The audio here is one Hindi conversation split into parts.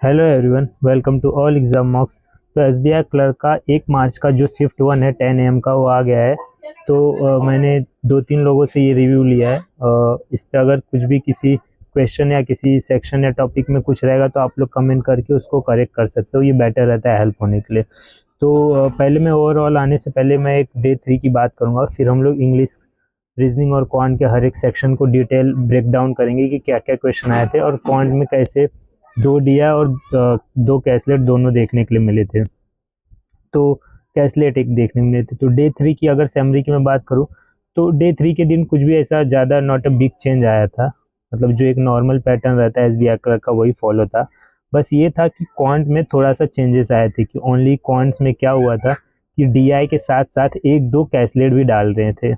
Hello everyone, welcome to all exam mocks. तो एसबीआई क्लर्क का 1 मार्च का जो शिफ्ट 1 है 10 AM का वो आ गया है। तो मैंने 2-3 लोगों से ये रिव्यू लिया है। इस पे अगर कुछ भी किसी क्वेश्चन या किसी सेक्शन या टॉपिक में कुछ रहेगा तो आप लोग कमेंट करके उसको करेक्ट कर सकते हो। ये बेटर रहता है हेल्प होने के लिए। तो पहले मैं ओवरऑल आने से पहले मैं एक डे 3 की बात करूँगा, फिर हम लोग इंग्लिश, रीजनिंग और क्वांट के हर एक सेक्शन को डिटेल ब्रेक डाउन करेंगे कि क्या क्या क्वेश्चन आए थे और क्वांट में कैसे 2 DI और 2 कैसलेट दोनों देखने के लिए मिले थे। तो कैसलेट एक देखने को मिले थे। तो डे 3 की अगर सैमरी की मैं बात करूँ तो डे 3 के दिन कुछ भी ऐसा ज़्यादा नॉट अ बिग चेंज आया था। मतलब जो एक नॉर्मल पैटर्न रहता है एसबीआई क्लर्क का वही फॉलो था। बस ये था कि क्वांट में थोड़ा सा चेंजेस आए थे कि ओनली क्वांट्स में क्या हुआ था कि डीआई के साथ साथ 1-2 कैसलेट भी डाल रहे थे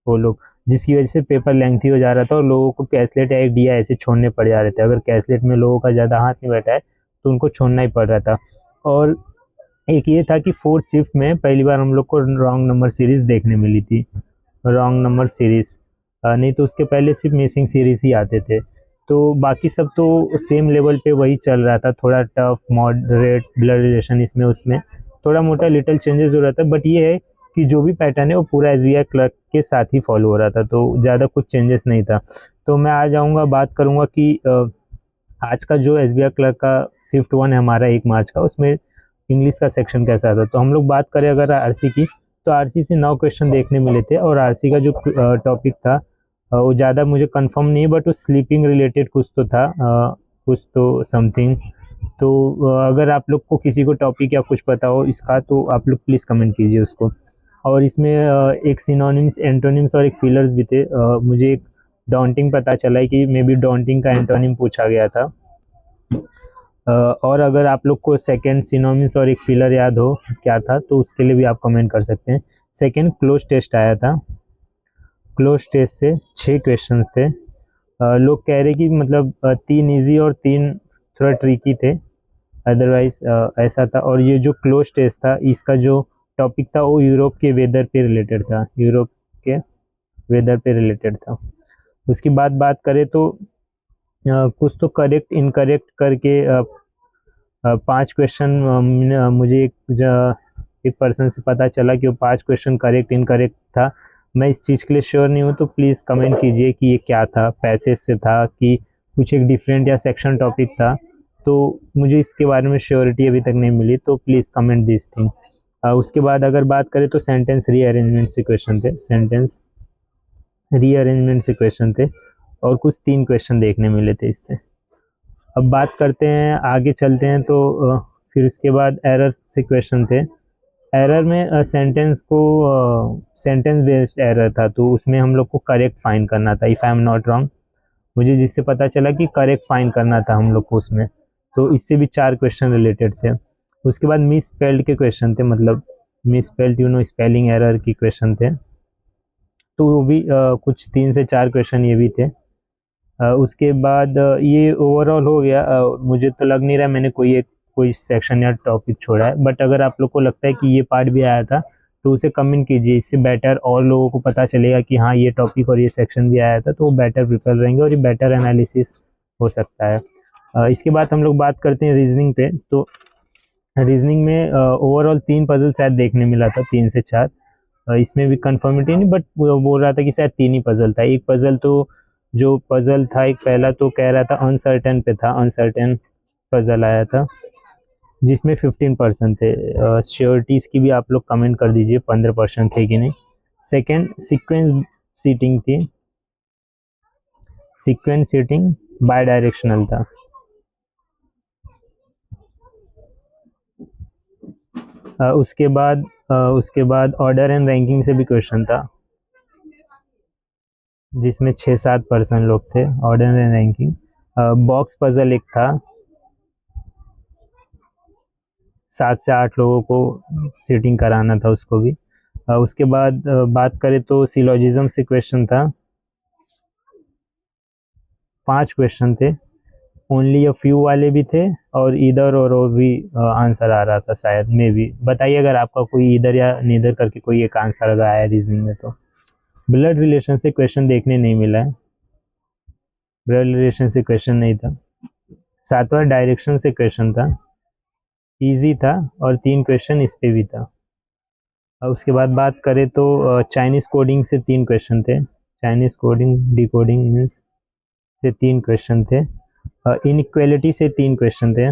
वो लोग, जिसकी वजह से पेपर लेंथी हो जा रहा था और लोगों को कैसलेट या एक डीआई ऐसे छोड़ने पड़ जा रहे थे। अगर कैसलेट में लोगों का ज़्यादा हाथ नहीं बैठा है तो उनको छोड़ना ही पड़ रहा था। और एक ये था कि फोर्थ शिफ्ट में पहली बार हम लोग को रॉन्ग नंबर सीरीज देखने मिली थी। रॉन्ग नंबर सीरीज, नहीं तो उसके पहले सिर्फ मिसिंग सीरीज ही आते थे। तो बाकी सब तो सेम लेवल पे वही चल रहा था। थोड़ा टफ, मॉडरेट, ब्लड रिलेशन, इसमें उसमें थोड़ा मोटा लिटिल चेंजेस हो रहा था। बट ये है कि जो भी पैटर्न है वो पूरा एसबीआई क्लर्क के साथ ही फॉलो हो रहा था, तो ज़्यादा कुछ चेंजेस नहीं था। तो मैं आ जाऊँगा, बात करूँगा कि आज का जो एसबीआई क्लर्क का शिफ्ट 1 है हमारा 1 मार्च का, उसमें इंग्लिश का सेक्शन कैसा था। तो हम लोग बात करें अगर आरसी की, तो आरसी से 9 क्वेश्चन देखने मिले थे। और आरसी का जो टॉपिक था वो ज़्यादा मुझे कंफर्म नहीं है, बट वो स्लीपिंग रिलेटेड कुछ तो था, कुछ तो समथिंग। तो अगर आप लोग को किसी को टॉपिक या कुछ पता हो इसका तो आप लोग प्लीज़ कमेंट कीजिए उसको। और इसमें एक सिनोनिम्स, एंटोनिम्स और एक फिलर्स भी थे। मुझे एक डॉन्टिंग पता चला है कि मे बी डॉन्टिंग का एंटोनिम पूछा गया था। और अगर आप लोग को सेकंड सिनोनिम्स और एक फिलर याद हो क्या था तो उसके लिए भी आप कमेंट कर सकते हैं। सेकंड क्लोज टेस्ट आया था। क्लोज टेस्ट से 6 क्वेश्चंस थे। लोग कह रहे कि मतलब 3 इजी और 3 थोड़ा ट्रिकी थे। अदरवाइज ऐसा था। और ये जो क्लोज टेस्ट था इसका जो टॉपिक था वो यूरोप के वेदर पे रिलेटेड था। यूरोप के वेदर पे रिलेटेड था। उसकी बात करें तो कुछ तो करेक्ट इनकरेक्ट करके 5 क्वेश्चन मुझे एक पर्सन से पता चला कि वो 5 क्वेश्चन करेक्ट इनकरेक्ट था। मैं इस चीज़ के लिए श्योर नहीं हूँ, तो प्लीज़ कमेंट कीजिए कि ये क्या था, पैसेज से था कि कुछ एक डिफरेंट या सेक्शन टॉपिक था। तो मुझे इसके बारे में श्योरिटी अभी तक नहीं मिली, तो प्लीज़ कमेंट दिस थिंग। उसके बाद अगर बात करें तो सेंटेंस रीअरेंजमेंट से क्वेश्चन थे। सेंटेंस रीअरेंजमेंट से क्वेश्चन थे और कुछ 3 क्वेश्चन देखने मिले थे इससे। अब बात करते हैं, आगे चलते हैं। तो फिर उसके बाद एरर से क्वेश्चन थे। एरर में सेंटेंस को सेंटेंस बेस्ड एरर था, तो उसमें हम लोग को करेक्ट फाइंड करना था, if I am not wrong. मुझे जिससे पता चला कि करेक्ट फाइंड करना था हम लोग को उसमें। तो इससे भी 4 क्वेश्चन रिलेटेड थे। उसके बाद मिस स्पेल्ड के क्वेश्चन थे, मतलब मिस स्पेल्ड स्पेलिंग एरर की क्वेश्चन थे। तो वो भी कुछ 3 से 4 क्वेश्चन ये भी थे। उसके बाद ये ओवरऑल हो गया। मुझे तो लग नहीं रहा मैंने कोई सेक्शन या टॉपिक छोड़ा है। बट अगर आप लोग को लगता है कि ये पार्ट भी आया था तो उसे कमेंट कीजिए। इससे बेटर और लोगों को पता चलेगा कि हाँ ये टॉपिक और ये सेक्शन भी आया था, तो वो बेटर प्रिपेयर रहेंगे और ये बेटर एनालिसिस हो सकता है। इसके बाद हम लोग बात करते हैं रीजनिंग पे। तो रीजनिंग में ओवरऑल 3 पजल शायद देखने मिला था, 3 से 4। इसमें भी कंफर्मिटी नहीं, बट वो बोल रहा था कि शायद 3 ही पजल था। एक पजल तो जो पजल था, एक पहला तो कह रहा था अनसर्टेन पे था, अनसर्टेन पजल आया था जिसमें 15% थे। श्योरिटीज़ की भी आप लोग कमेंट कर दीजिए 15% थे कि नहीं। सेकेंड सीक्वेंस सीटिंग थी। सीक्वेंस सीटिंग बाय डायरेक्शनल था। उसके बाद ऑर्डर एंड रैंकिंग से भी क्वेश्चन था जिसमें 6-7% लोग थे। Order and ranking. Box puzzle एक था, 7 से 8 लोगों को सीटिंग कराना था उसको भी। उसके बाद बात करें तो सिलोजिज्म से क्वेश्चन था। 5 क्वेश्चन थे। ओनली अ फ्यू वाले भी थे और इधर और भी आंसर आ रहा था शायद, मे बी। बताइए अगर आपका कोई इधर या नीदर करके कोई एक आंसर अगर आया है रीजनिंग में तो। ब्लड रिलेशन से क्वेश्चन देखने नहीं मिला है। ब्लड रिलेशन से क्वेश्चन नहीं था। 7वां डायरेक्शन से क्वेश्चन था, इजी था, और 3 क्वेश्चन इस पे भी था। और उसके बाद बात करें तो चाइनीज़ कोडिंग से 3 क्वेश्चन थे, चाइनीज़ कोडिंग डिकोडिंग मीन्स से 3 क्वेश्चन थे। इनइक्वालिटी से 3 क्वेश्चन थे।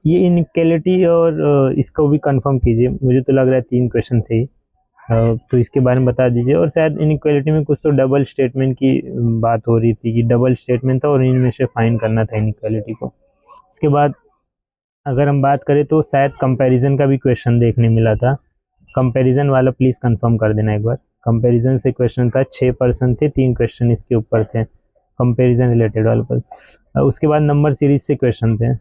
ये इनइक्वालिटी और इसको भी कंफर्म कीजिए, मुझे तो लग रहा है 3 क्वेश्चन थे। तो इसके बारे में बता दीजिए। और शायद इनइक्वालिटी में कुछ तो डबल स्टेटमेंट की बात हो रही थी कि डबल स्टेटमेंट था और इनमें से फाइंड करना था इनइक्वालिटी को। उसके बाद अगर हम बात करें तो शायद कंपैरिजन का भी क्वेश्चन देखने मिला था। कंपैरिजन वाला प्लीज़ कंफर्म कर देना एक बार। कंपैरिजन से क्वेश्चन था, 6% थे, 3 क्वेश्चन इसके ऊपर थे कंपैरिजन रिलेटेड वाले पर। उसके बाद नंबर सीरीज से क्वेश्चन थे,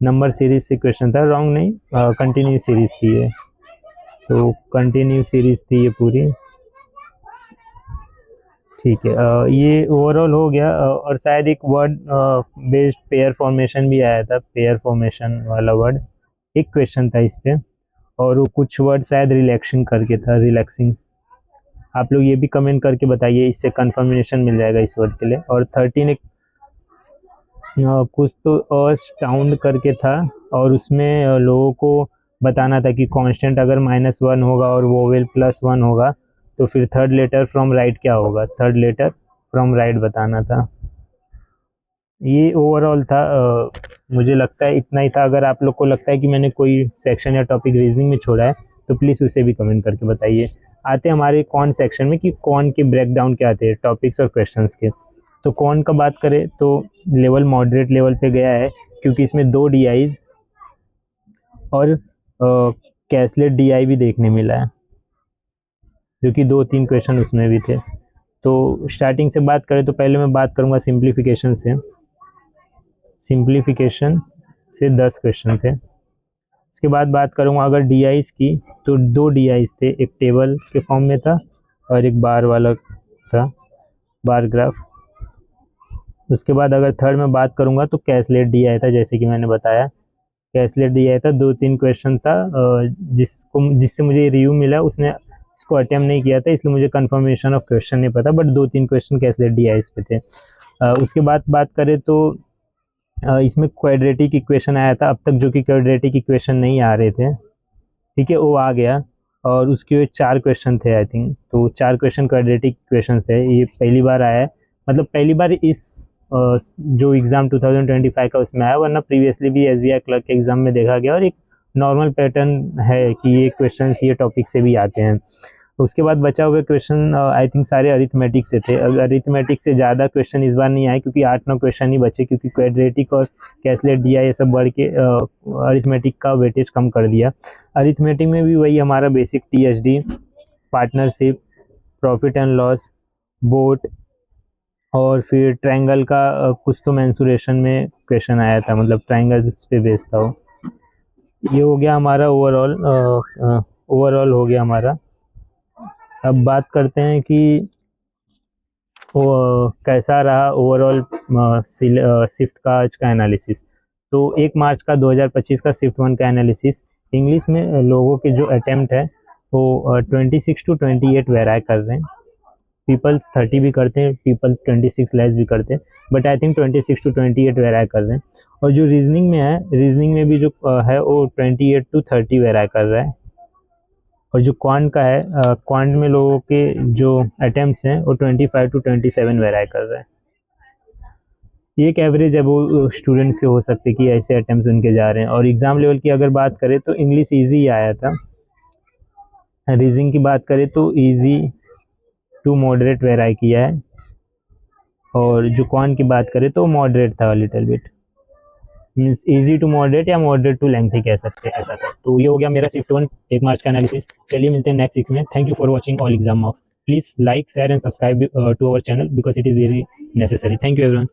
नंबर सीरीज से क्वेश्चन था, रॉन्ग नहीं, कंटिन्यू सीरीज थी ये, तो कंटिन्यू सीरीज थी ये पूरी। ठीक है, ये ओवरऑल हो गया। और शायद एक वर्ड बेस्ड पेयर फॉर्मेशन भी आया था, पेयर फॉर्मेशन वाला वर्ड एक क्वेश्चन था इस पे। और वो कुछ वर्ड शायद रिलैक्सिंग करके था, रिलैक्सिंग। आप लोग ये भी कमेंट करके बताइए, इससे कंफर्मेशन मिल जाएगा इस वर्ड के लिए। और 13 एक कुछ तो असाउंड करके था, और उसमें लोगों को बताना था कि कांस्टेंट अगर -1 होगा और वोवेल +1 होगा तो फिर थर्ड लेटर फ्रॉम राइट क्या होगा, थर्ड लेटर फ्रॉम राइट बताना था। ये ओवरऑल था। मुझे लगता है इतना ही था। अगर आप लोग को लगता है कि मैंने कोई सेक्शन या टॉपिक रीजनिंग में छोड़ा है तो प्लीज़ उसे भी कमेंट करके बताइए। आते हैं हमारे कौन सेक्शन में कि कौन के ब्रेकडाउन क्या आते हैं टॉपिक्स और क्वेश्चंस के। तो कौन का बात करें तो लेवल मॉडरेट लेवल पे गया है, क्योंकि इसमें 2 DIs और कैसलेट DI भी देखने मिला है, जो कि 2-3 क्वेश्चन उसमें भी थे। तो स्टार्टिंग से बात करें तो पहले मैं बात करूँगा सिंप्लीफिकेशन से। सिंप्लीफिकेशन से 10 क्वेश्चन थे। उसके बाद बात करूँगा अगर DIs की, तो 2 DIs थे, एक टेबल के फॉर्म में था और एक बार वाला था, बार ग्राफ। उसके बाद अगर थर्ड में बात करूँगा तो कैसलेट DI था, जैसे कि मैंने बताया कैसलेट DI था। 2-3 क्वेश्चन था, जिससे मुझे रिव्यू मिला उसने इसको अटेम्प्ट नहीं किया था, इसलिए मुझे कंफर्मेशन ऑफ क्वेश्चन नहीं पता, बट 2-3 क्वेश्चन कैसलेट DIs पे थे। उसके बाद बात करें तो इसमें क्वाड्रेटिक इक्वेशन आया था अब तक, जो कि क्वाड्रेटिक इक्वेशन नहीं आ रहे थे, ठीक है, वो आ गया। और उसके 4 क्वेश्चन थे आई थिंक, तो 4 क्वेश्चन क्वाड्रेटिक इक्वेशन थे। ये पहली बार आया है, मतलब पहली बार इस जो एग्ज़ाम 2025 का उसमें आया, वरना प्रीवियसली भी SBI क्लर्क के एग्ज़ाम में देखा गया, और एक नॉर्मल पैटर्न है कि ये क्वेश्चंस ये टॉपिक से भी आते हैं। उसके बाद बचा हुए क्वेश्चन आई थिंक सारे अरिथमेटिक से थे। अरिथमेटिक से ज़्यादा क्वेश्चन इस बार नहीं आए, क्योंकि 8-9 क्वेश्चन ही बचे, क्योंकि क्वाड्रेटिक और कैसलेट DI ये सब बढ़ के अरिथमेटिक का वेटेज कम कर दिया। अरिथमेटिक में भी वही हमारा basic TSD, partnership, profit and loss, boat, और फिर ट्रायंगल का कुछ तो मेंसुरेशन में क्वेश्चन आया था, मतलब ट्रायंगल्स पे बेस्ड था वो। ये हो गया हमारा ओवरऑल हो गया हमारा। अब बात करते हैं कि वो कैसा रहा ओवरऑल शिफ्ट का आज का एनालिसिस। तो 1 मार्च का 2025 का शिफ्ट 1 का एनालिसिस। इंग्लिश में लोगों के जो अटेम्प्ट है वो 26 to 28 वेराई कर रहे हैं। पीपल्स 30 भी करते हैं, पीपल 26 लेस भी करते हैं, बट आई थिंक 26 to 28 वेराई कर रहे हैं। और जो रीजनिंग में है, रीजनिंग में भी जो है वो 28 to 30 वेराई कर रहा है। और जो क्वांट का है, क्वांट में लोगों के जो अटेम्प्ट्स हैं वो 25 to 27 वेराई कर रहे हैं। ये एक एवरेज है वो स्टूडेंट्स के हो सकते कि ऐसे अटेम्प्ट्स उनके जा रहे हैं। और एग्ज़ाम लेवल की अगर बात करें तो इंग्लिश ईजी आया था। रीजनिंग की बात करें तो ईजी टू मॉडरेट वेराई किया है, और जो क्वांट की बात करें तो मॉडरेट था little bit, means easy to moderate या मॉडरेट टू लेंथी कह सकते हैं, ऐसा था। तो ये हो गया मेरा शिफ्ट 1 1 मार्च का एनालिसिस। चलिए मिलते हैं नेक्स्ट 6 में। Thank you for watching all exam mocks. Please like share and subscribe to our channel because it is very necessary. Thank you everyone.